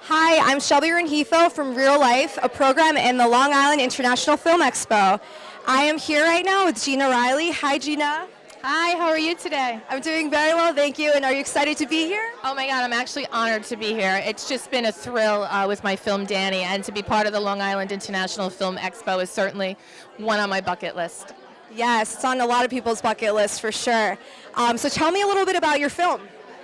Hi, I'm Shelby Renhefo from Real Life, a program in the Long Island International Film Expo. I am here right now with Jeana Reilly. Hi, Jeana. Hi, how are you today? I'm doing very well, thank you. And are you excited to be here? Oh my God, I'm actually honored to be here. It's just been a thrill with my film Danni, and to be part of the Long Island International Film Expo is certainly one on my bucket list. Yes, it's on a lot of people's bucket list for sure. So tell me a little bit about your film.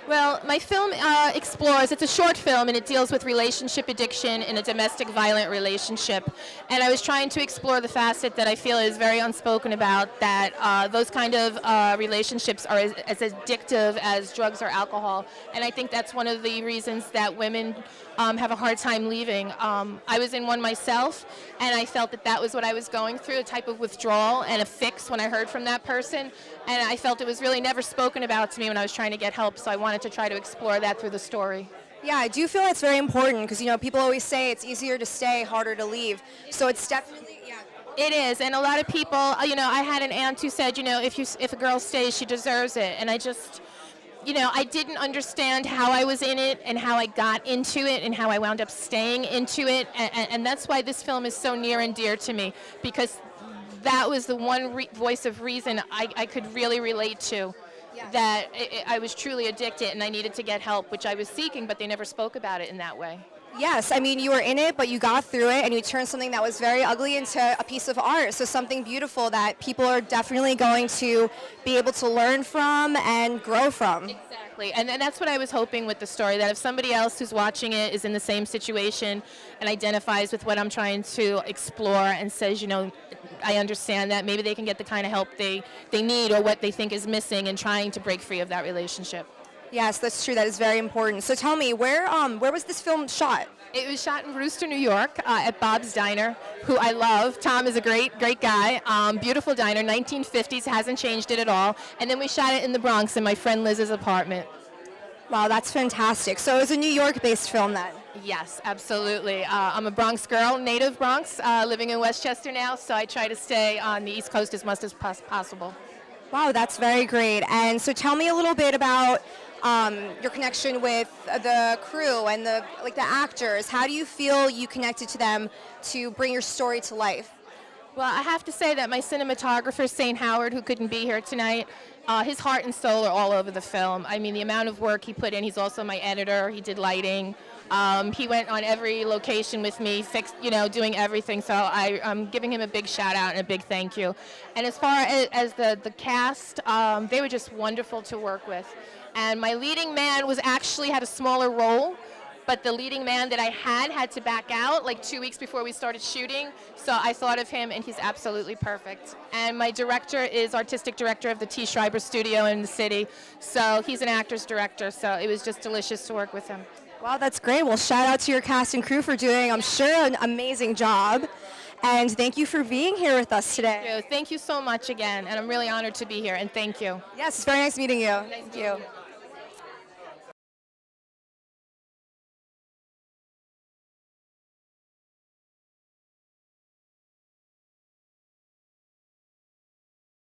Well, my film explores, it's a short film, and it deals with relationship addiction in a domestic violent relationship. And I was trying to explore the facet that I feel is very unspoken about, that those kind of relationships are as addictive as drugs or alcohol. And I think that's one of the reasons that women have a hard time leaving. I was in one myself, and I felt that that was what I was going through, a type of withdrawal and a fix when I heard from that person. And I felt it was really never spoken about to me when I was trying to get help, so I wanted to try to explore that through the story. Yeah, I do feel it's very important because, people always say it's easier to stay, harder to leave. So it's definitely, yeah. It is, and a lot of people, I had an aunt who said, if a girl stays, she deserves it. And I just, I didn't understand how I was in it and how I got into it and how I wound up staying into it. And that's why this film is so near and dear to me, because that was the one voice of reason I could really relate to. Yeah. That I was truly addicted and I needed to get help, which I was seeking, but they never spoke about it in that way. Yes, you were in it, but you got through it, and you turned something that was very ugly into a piece of art. So something beautiful that people are definitely going to be able to learn from and grow from. Exactly, and that's what I was hoping with the story, that if somebody else who's watching it is in the same situation and identifies with what I'm trying to explore and says, I understand that, maybe they can get the kind of help they need or what they think is missing in trying to break free of that relationship. Yes, that's true. That is very important. So tell me, where was this film shot? It was shot in Brewster, New York, at Bob's Diner, who I love. Tom is a great guy. Beautiful diner, 1950s, hasn't changed it at all. And then we shot it in the Bronx in my friend Liz's apartment. Wow, that's fantastic. So it was a New York-based film then? Yes, absolutely. I'm a Bronx girl, native Bronx, living in Westchester now, so I try to stay on the East Coast as much as possible. Wow, that's very great. And so tell me a little bit about your connection with the crew and the actors. How do you feel you connected to them to bring your story to life? Well, I have to say that my cinematographer, St. Howard, who couldn't be here tonight, his heart and soul are all over the film. The amount of work he put in. He's also my editor. He did lighting. He went on every location with me, doing everything. So I'm giving him a big shout out and a big thank you. And as far as the cast, they were just wonderful to work with. And my leading man had a smaller role, but the leading man that I had to back out like 2 weeks before we started shooting. So I thought of him, and he's absolutely perfect. And my director is artistic director of the T. Schreiber Studio in the city. So he's an actor's director, so it was just delicious to work with him. Wow, that's great. Well, shout out to your cast and crew for doing, I'm sure, an amazing job. And thank you for being here with us today. Thank you so much again, and I'm really honored to be here, and thank you. Yes, it's very nice meeting you. Nice thank you.